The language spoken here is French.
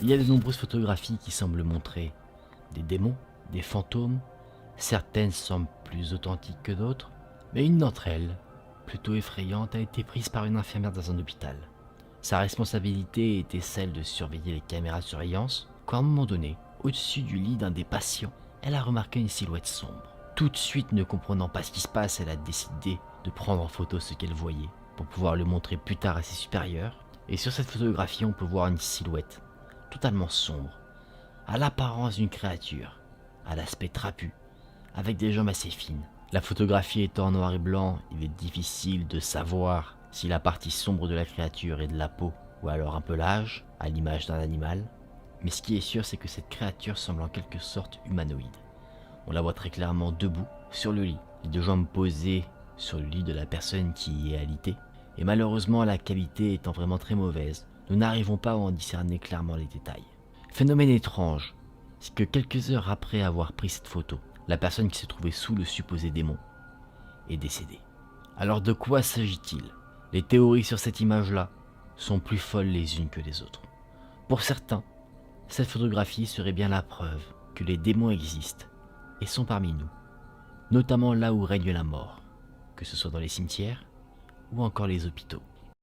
Il y a de nombreuses photographies qui semblent montrer des démons, des fantômes. Certaines semblent plus authentiques que d'autres, mais une d'entre elles, plutôt effrayante, a été prise par une infirmière dans un hôpital. Sa responsabilité était celle de surveiller les caméras de surveillance, quand à un moment donné, au-dessus du lit d'un des patients, elle a remarqué une silhouette sombre. Tout de suite, ne comprenant pas ce qui se passe, elle a décidé de prendre en photo ce qu'elle voyait, pour pouvoir le montrer plus tard à ses supérieurs. Et sur cette photographie, on peut voir une silhouette, totalement sombre, à l'apparence d'une créature, à l'aspect trapu, avec des jambes assez fines. La photographie étant en noir et blanc, il est difficile de savoir si la partie sombre de la créature est de la peau ou alors un pelage, à l'image d'un animal. Mais ce qui est sûr, c'est que cette créature semble en quelque sorte humanoïde. On la voit très clairement debout sur le lit, les deux jambes posées sur le lit de la personne qui y est alitée. Et malheureusement, la qualité étant vraiment très mauvaise, nous n'arrivons pas à en discerner clairement les détails. Phénomène étrange, c'est que quelques heures après avoir pris cette photo, la personne qui se trouvait sous le supposé démon est décédée. Alors de quoi s'agit-il? Les théories sur cette image-là sont plus folles les unes que les autres. Pour certains, cette photographie serait bien la preuve que les démons existent et sont parmi nous, notamment là où règne la mort, que ce soit dans les cimetières ou encore les hôpitaux.